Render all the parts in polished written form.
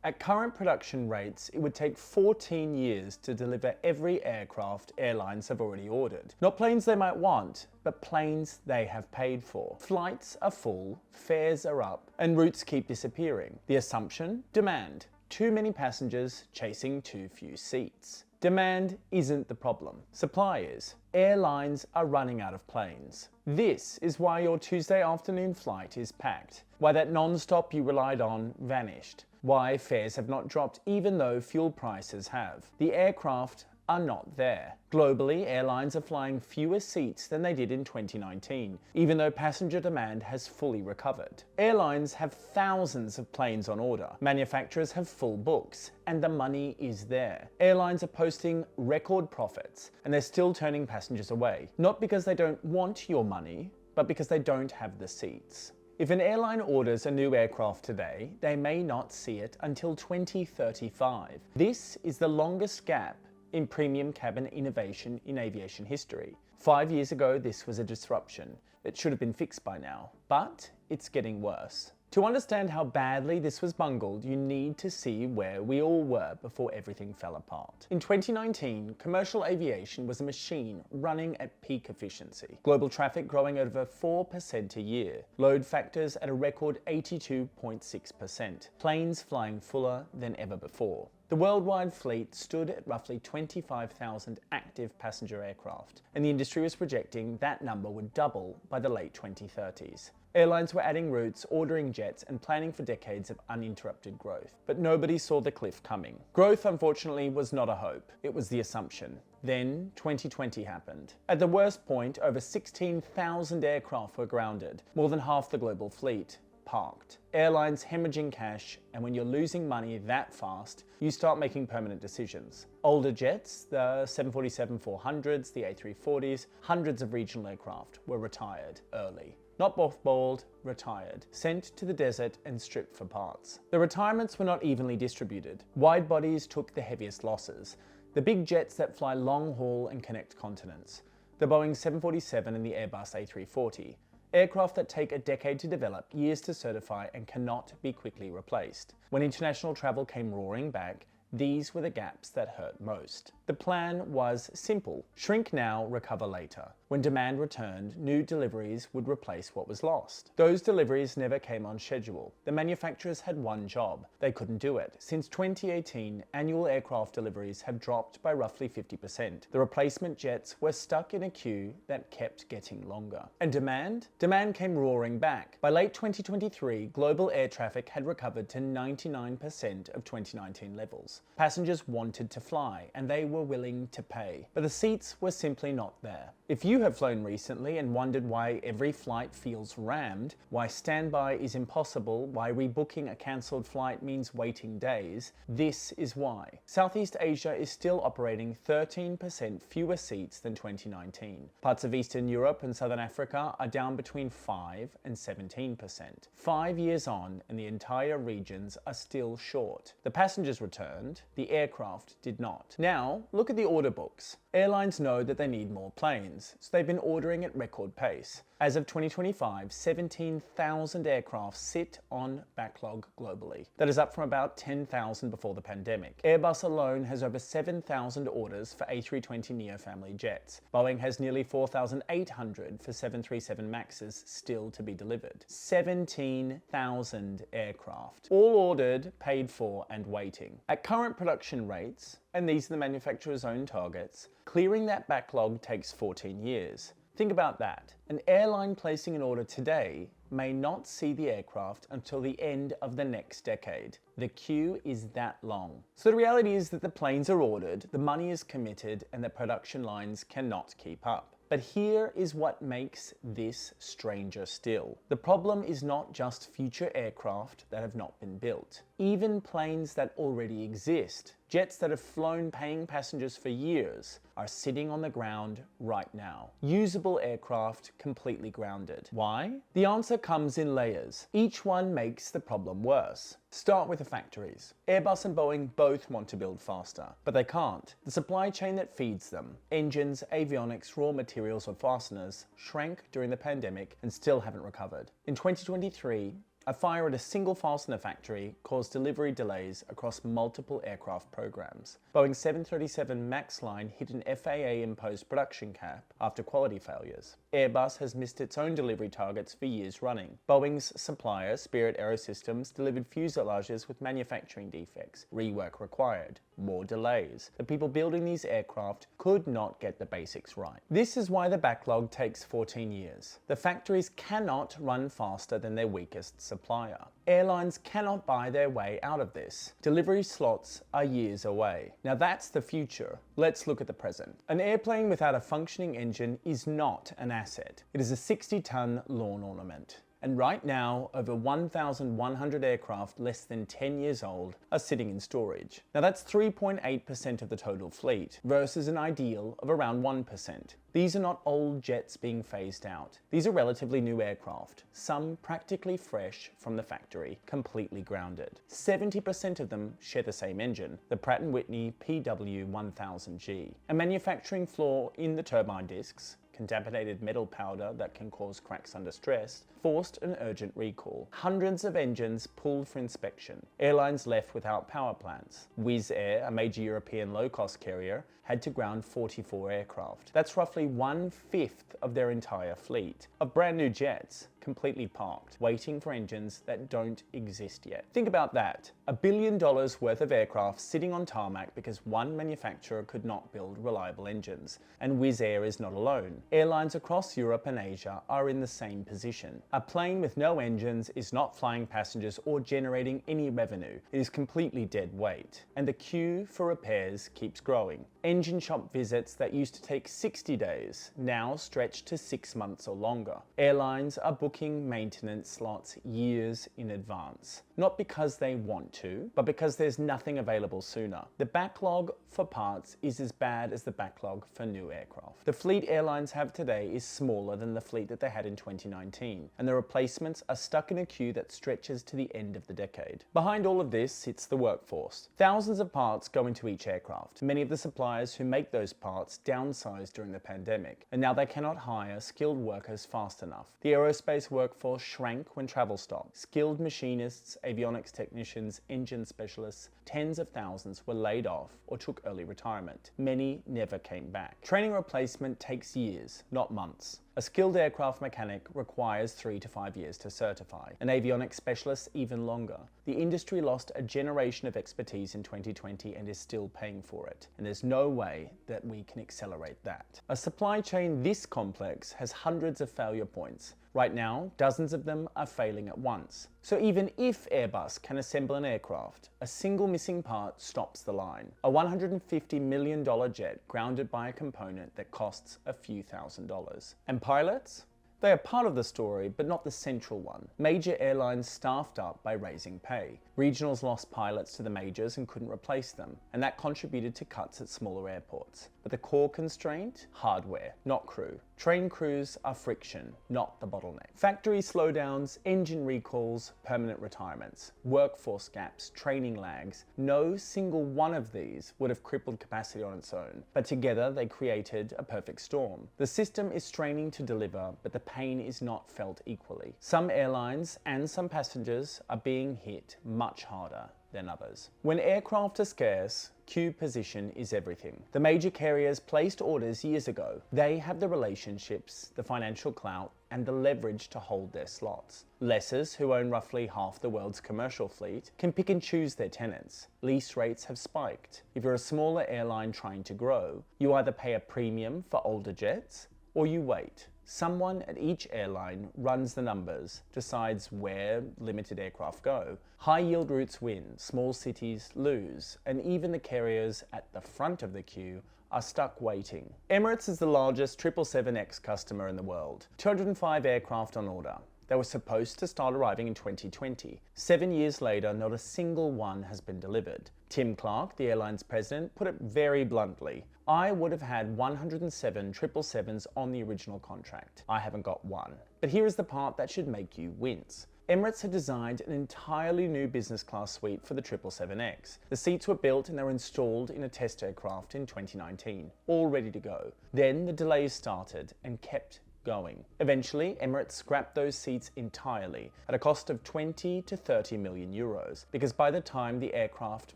At current production rates, it would take 14 years to deliver every aircraft airlines have already ordered. Not planes they might want, but planes they have paid for. Flights are full, fares are up, and routes keep disappearing. The assumption? Demand. Too many passengers chasing too few seats. Demand isn't the problem. Supply is. Airlines are running out of planes. This is why your Tuesday afternoon flight is packed. Why that non-stop you relied on vanished. Why fares have not dropped even though fuel prices have. The aircraft are not there. Globally, airlines are flying fewer seats than they did in 2019, even though passenger demand has fully recovered. Airlines have thousands of planes on order. Manufacturers have full books, and the money is there. Airlines are posting record profits, and they're still turning passengers away. Not because they don't want your money, but because they don't have the seats. If an airline orders a new aircraft today, they may not see it until 2035. This is the longest gap in premium cabin innovation in aviation history. 5 years ago, this was a disruption. It should have been fixed by now, but it's getting worse. To understand how badly this was bungled, you need to see where we all were before everything fell apart. In 2019, commercial aviation was a machine running at peak efficiency. Global traffic growing at over 4% a year. Load factors at a record 82.6%. Planes flying fuller than ever before. The worldwide fleet stood at roughly 25,000 active passenger aircraft, and the industry was projecting that number would double by the late 2030s. Airlines were adding routes, ordering jets, and planning for decades of uninterrupted growth. But nobody saw the cliff coming. Growth, unfortunately, was not a hope. It was the assumption. Then 2020 happened. At the worst point, over 16,000 aircraft were grounded, more than half the global fleet parked. Airlines hemorrhaging cash, and when you're losing money that fast, you start making permanent decisions. Older jets, the 747-400s, the A340s, hundreds of regional aircraft were retired early. Not mothballed, retired, sent to the desert and stripped for parts. The retirements were not evenly distributed. Widebodies took the heaviest losses. The big jets that fly long haul and connect continents. The Boeing 747 and the Airbus A340. Aircraft that take a decade to develop, years to certify, and cannot be quickly replaced. When international travel came roaring back, these were the gaps that hurt most. The plan was simple. Shrink now, recover later. When demand returned, new deliveries would replace what was lost. Those deliveries never came on schedule. The manufacturers had one job. They couldn't do it. Since 2018, annual aircraft deliveries have dropped by roughly 50%. The replacement jets were stuck in a queue that kept getting longer. And demand? Demand came roaring back. By late 2023, global air traffic had recovered to 99% of 2019 levels. Passengers wanted to fly, and they were willing to pay. But the seats were simply not there. If you have flown recently and wondered why every flight feels rammed, why standby is impossible, why rebooking a cancelled flight means waiting days, this is why. Southeast Asia is still operating 13% fewer seats than 2019. Parts of Eastern Europe and Southern Africa are down between 5 and 17%. 5 years on, and the entire regions are still short. The passengers returned, the aircraft did not. Now, look at the order books. Airlines know that they need more planes, so they've been ordering at record pace. As of 2025, 17,000 aircraft sit on backlog globally. That is up from about 10,000 before the pandemic. Airbus alone has over 7,000 orders for A320neo family jets. Boeing has nearly 4,800 for 737 MAXs still to be delivered. 17,000 aircraft, all ordered, paid for, and waiting. At current production rates, and these are the manufacturer's own targets, clearing that backlog takes 14 years. Think about that. An airline placing an order today may not see the aircraft until the end of the next decade. The queue is that long. So the reality is that the planes are ordered, the money is committed, and the production lines cannot keep up. But here is what makes this stranger still. The problem is not just future aircraft that have not been built. Even planes that already exist, jets that have flown paying passengers for years, are sitting on the ground right now. Usable aircraft completely grounded. Why? The answer comes in layers. Each one makes the problem worse. Start with the factories. Airbus and Boeing both want to build faster, but they can't. The supply chain that feeds them, engines, avionics, raw materials or fasteners, shrank during the pandemic and still haven't recovered. In 2023, A fire at a single fastener factory caused delivery delays across multiple aircraft programs. Boeing's 737 MAX line hit an FAA-imposed production cap after quality failures. Airbus has missed its own delivery targets for years running. Boeing's supplier, Spirit AeroSystems, delivered fuselages with manufacturing defects. Rework required. More delays. The people building these aircraft could not get the basics right. This is why the backlog takes 14 years. The factories cannot run faster than their weakest supplier. Airlines cannot buy their way out of this. Delivery slots are years away. Now that's the future. Let's look at the present. An airplane without a functioning engine is not an asset. It is a 60-ton lawn ornament. And right now, over 1,100 aircraft less than 10 years old are sitting in storage. Now that's 3.8% of the total fleet, versus an ideal of around 1%. These are not old jets being phased out. These are relatively new aircraft, some practically fresh from the factory, completely grounded. 70% of them share the same engine, the Pratt & Whitney PW1000G. A manufacturing flaw in the turbine discs, contaminated metal powder that can cause cracks under stress, forced an urgent recall. Hundreds of engines pulled for inspection. Airlines left without power plants. Wizz Air, a major European low-cost carrier, had to ground 44 aircraft. That's roughly 1/5 of their entire fleet of brand new jets, completely parked, waiting for engines that don't exist yet. Think about that. $1 billion worth of aircraft sitting on tarmac because one manufacturer could not build reliable engines. And Wizz Air is not alone. Airlines across Europe and Asia are in the same position. A plane with no engines is not flying passengers or generating any revenue. It is completely dead weight. And the queue for repairs keeps growing. Engine shop visits that used to take 60 days now stretch to 6 months or longer. Airlines are booking maintenance slots years in advance. Not because they want to, but because there's nothing available sooner. The backlog for parts is as bad as the backlog for new aircraft. The fleet airlines have today is smaller than the fleet that they had in 2019, and the replacements are stuck in a queue that stretches to the end of the decade. Behind all of this sits the workforce. Thousands of parts go into each aircraft. Many of the suppliers who make those parts downsized during the pandemic, and now they cannot hire skilled workers fast enough. The aerospace workforce shrank when travel stopped. Skilled machinists, avionics technicians, engine specialists, tens of thousands were laid off or took early retirement. Many never came back. Training replacement takes years, not months. A skilled aircraft mechanic requires 3 to 5 years to certify. An avionics specialist even longer. The industry lost a generation of expertise in 2020 and is still paying for it. And there's no way that we can accelerate that. A supply chain this complex has hundreds of failure points. Right now, dozens of them are failing at once. So even if Airbus can assemble an aircraft, a single missing part stops the line. A $150 million jet grounded by a component that costs a few $1,000s. And pilots? They are part of the story, but not the central one. Major airlines staffed up by raising pay. Regionals lost pilots to the majors and couldn't replace them, and that contributed to cuts at smaller airports. But the core constraint? Hardware, not crew. Train crews are friction, not the bottleneck. Factory slowdowns, engine recalls, permanent retirements, workforce gaps, training lags. No single one of these would have crippled capacity on its own, but together they created a perfect storm. The system is straining to deliver, but the pain is not felt equally. Some airlines and some passengers are being hit much harder than others. When aircraft are scarce, queue position is everything. The major carriers placed orders years ago. They have the relationships, the financial clout, and the leverage to hold their slots. Lessors, who own roughly half the world's commercial fleet, can pick and choose their tenants. Lease rates have spiked. If you're a smaller airline trying to grow, you either pay a premium for older jets, or you wait. Someone at each airline runs the numbers, decides where limited aircraft go. High yield routes win, small cities lose, and even the carriers at the front of the queue are stuck waiting. Emirates is the largest 777X customer in the world. 205 aircraft on order. They were supposed to start arriving in 2020. 7 years later, not a single one has been delivered. Tim Clark, the airline's president, put it very bluntly. I would have had 107 777s on the original contract. I haven't got one. But here is the part that should make you wince. Emirates had designed an entirely new business class suite for the 777X. The seats were built and they were installed in a test aircraft in 2019, all ready to go. Then the delays started and kept going. Eventually, Emirates scrapped those seats entirely at a cost of 20 to 30 million euros, because by the time the aircraft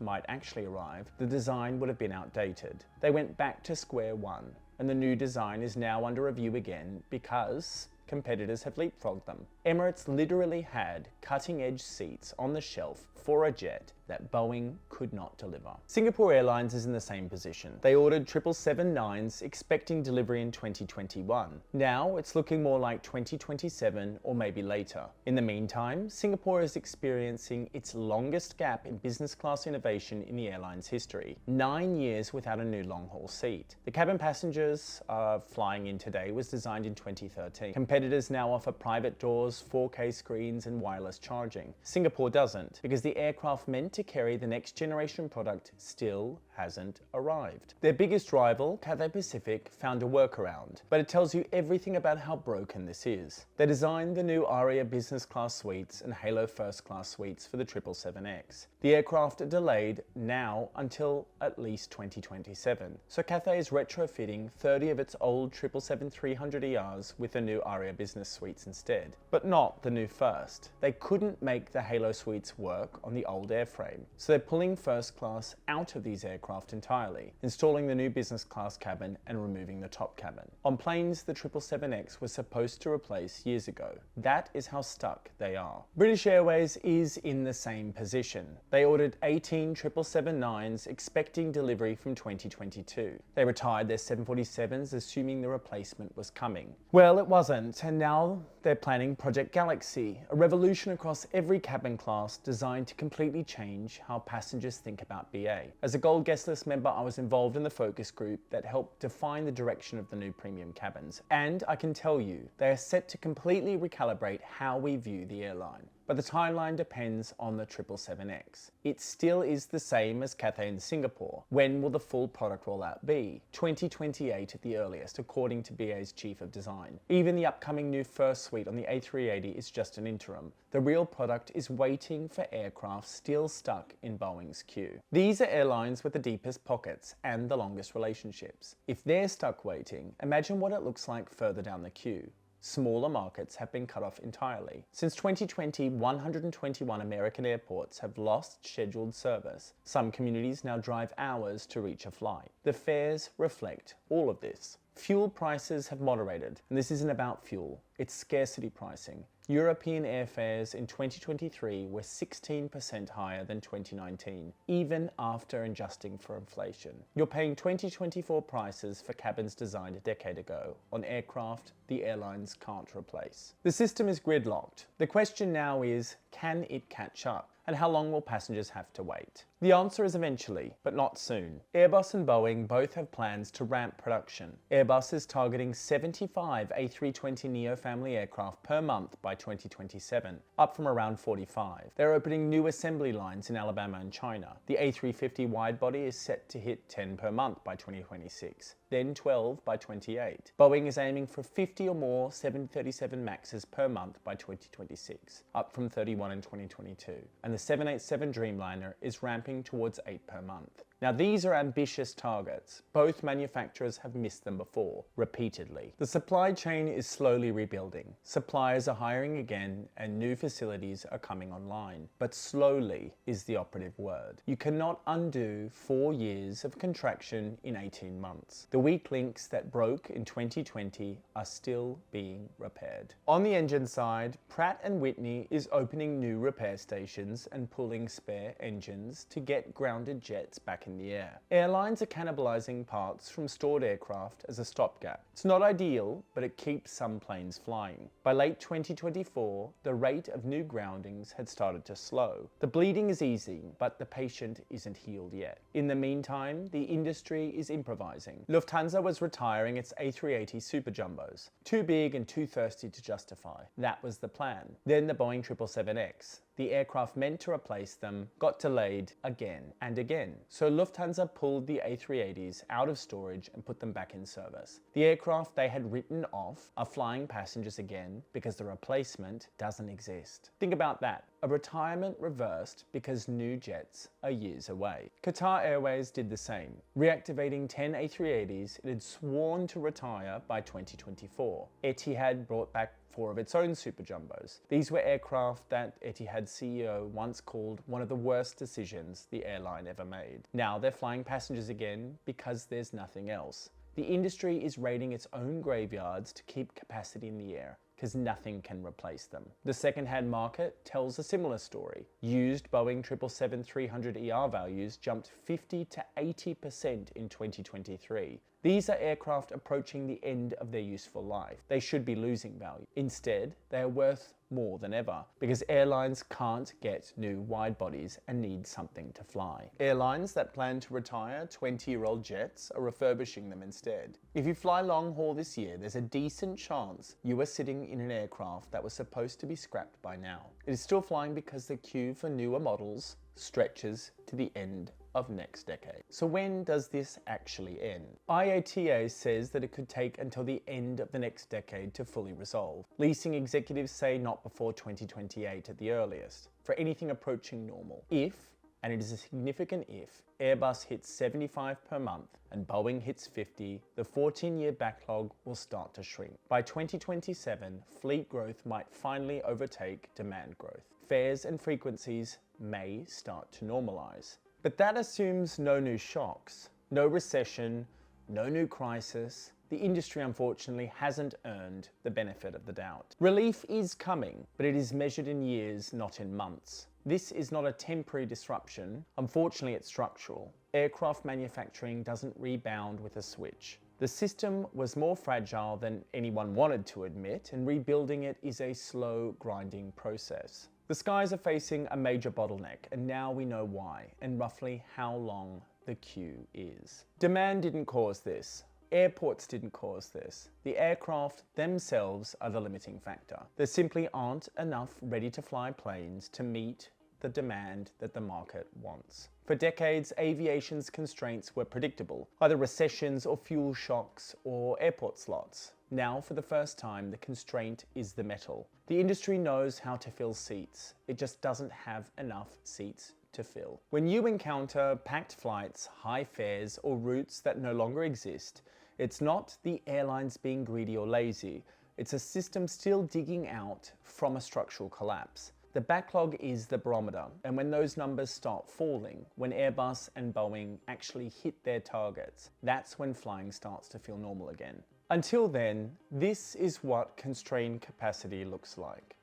might actually arrive, the design would have been outdated. They went back to square one, and the new design is now under review again because competitors have leapfrogged them. Emirates literally had cutting-edge seats on the shelf for a jet that Boeing could not deliver. Singapore Airlines is in the same position. They ordered 777-9s expecting delivery in 2021. Now it's looking more like 2027 or maybe later. In the meantime, Singapore is experiencing its longest gap in business class innovation in the airline's history. 9 years without a new long-haul seat. The cabin passengers flying in today was designed in 2013. Competitors now offer private doors, 4K screens and wireless charging. Singapore doesn't, because the aircraft meant to carry the next generation product still hasn't arrived. Their biggest rival, Cathay Pacific, found a workaround, but it tells you everything about how broken this is. They designed the new Aria business class suites and Halo first class suites for the 777X. The aircraft are delayed now until at least 2027, so Cathay is retrofitting 30 of its old 777-300ERs with the new Aria business suites instead, but not the new first. They couldn't make the Halo suites work on the old airframe, so they're pulling first class out of these aircraft entirely, installing the new business class cabin and removing the top cabin. On planes the 777X was supposed to replace years ago. That is how stuck they are. British Airways is in the same position. They ordered 18 777-9s expecting delivery from 2022. They retired their 747s assuming the replacement was coming. Well, it wasn't, and now they're planning Project Galaxy, a revolution across every cabin class designed to completely change how passengers think about BA. As a Gold Guest List member, I was involved in the focus group that helped define the direction of the new premium cabins, and I can tell you, they are set to completely recalibrate how we view the airline. But the timeline depends on the 777X. It still is the same as Cathay in Singapore. When will the full product rollout be? 2028 at the earliest, according to BA's chief of design. Even the upcoming new first suite on the A380 is just an interim. The real product is waiting for aircraft still stuck in Boeing's queue. These are airlines with the deepest pockets and the longest relationships. If they're stuck waiting, imagine what it looks like further down the queue. Smaller markets have been cut off entirely. Since 2020, 121 American airports have lost scheduled service. Some communities now drive hours to reach a flight. The fares reflect all of this. Fuel prices have moderated, and this isn't about fuel, it's scarcity pricing. European airfares in 2023 were 16% higher than 2019, even after adjusting for inflation. You're paying 2024 prices for cabins designed a decade ago on aircraft the airlines can't replace. The system is gridlocked. The question now is, can it catch up? And how long will passengers have to wait? The answer is eventually, but not soon. Airbus and Boeing both have plans to ramp production. Airbus is targeting 75 A320neo family aircraft per month by 2027, up from around 45. They're opening new assembly lines in Alabama and China. The A350 widebody is set to hit 10 per month by 2026, then 12 by 28. Boeing is aiming for 50 or more 737 MAXs per month by 2026, up from 31 in 2022. And the 787 Dreamliner is ramping towards 8 per month. Now these are ambitious targets. Both manufacturers have missed them before, repeatedly. The supply chain is slowly rebuilding. Suppliers are hiring again and new facilities are coming online. But slowly is the operative word. You cannot undo 4 years of contraction in 18 months. The weak links that broke in 2020 are still being repaired. On the engine side, Pratt and Whitney is opening new repair stations and pulling spare engines to get grounded jets back in the air. Airlines are cannibalizing parts from stored aircraft as a stopgap. It's not ideal, but it keeps some planes flying. By late 2024, the rate of new groundings had started to slow. The bleeding is easing, but the patient isn't healed yet. In the meantime, the industry is improvising. Lufthansa was retiring its A380 Super Jumbos. Too big and too thirsty to justify. That was the plan. Then the Boeing 777X. The aircraft meant to replace them got delayed again and again. So Lufthansa pulled the A380s out of storage and put them back in service. The aircraft they had written off are flying passengers again because the replacement doesn't exist. Think about that. A retirement reversed because new jets are years away. Qatar Airways did the same, reactivating 10 A380s it had sworn to retire by 2024. Etihad brought back 4 of its own super jumbos. These were aircraft that Etihad CEO once called one of the worst decisions the airline ever made. Now they're flying passengers again because there's nothing else. The industry is raiding its own graveyards to keep capacity in the air, because nothing can replace them. The second-hand market tells a similar story. Used Boeing 777-300ER values jumped 50 to 80% in 2023. These are aircraft approaching the end of their useful life. They should be losing value. Instead, they are worth more than ever because airlines can't get new widebodies and need something to fly. Airlines that plan to retire 20-year-old jets are refurbishing them instead. If you fly long haul this year, there's a decent chance you are sitting in an aircraft that was supposed to be scrapped by now. It is still flying because the queue for newer models stretches to the end of next decade. So when does this actually end? IATA says that it could take until the end of the next decade to fully resolve. Leasing executives say not before 2028 at the earliest, for anything approaching normal. If, and it is a significant if, Airbus hits 75 per month and Boeing hits 50, the 14-year backlog will start to shrink. By 2027, fleet growth might finally overtake demand growth. Fares and frequencies may start to normalize. But that assumes no new shocks, no recession, no new crisis. The industry unfortunately hasn't earned the benefit of the doubt. Relief is coming, but it is measured in years, not in months. This is not a temporary disruption. Unfortunately, it's structural. Aircraft manufacturing doesn't rebound with a switch. The system was more fragile than anyone wanted to admit, and rebuilding it is a slow, grinding process. The skies are facing a major bottleneck, and now we know why, and roughly how long the queue is. Demand didn't cause this. Airports didn't cause this. The aircraft themselves are the limiting factor. There simply aren't enough ready-to-fly planes to meet the demand that the market wants. For decades, aviation's constraints were predictable, either recessions or fuel shocks or airport slots. Now, for the first time, the constraint is the metal. The industry knows how to fill seats. It just doesn't have enough seats to fill. When you encounter packed flights, high fares, or routes that no longer exist, it's not the airlines being greedy or lazy. It's a system still digging out from a structural collapse. The backlog is the barometer, and when those numbers start falling, when Airbus and Boeing actually hit their targets, that's when flying starts to feel normal again. Until then, this is what constrained capacity looks like.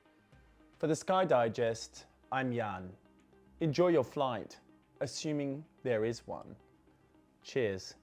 For the Sky Digest, I'm Jan. Enjoy your flight, assuming there is one. Cheers.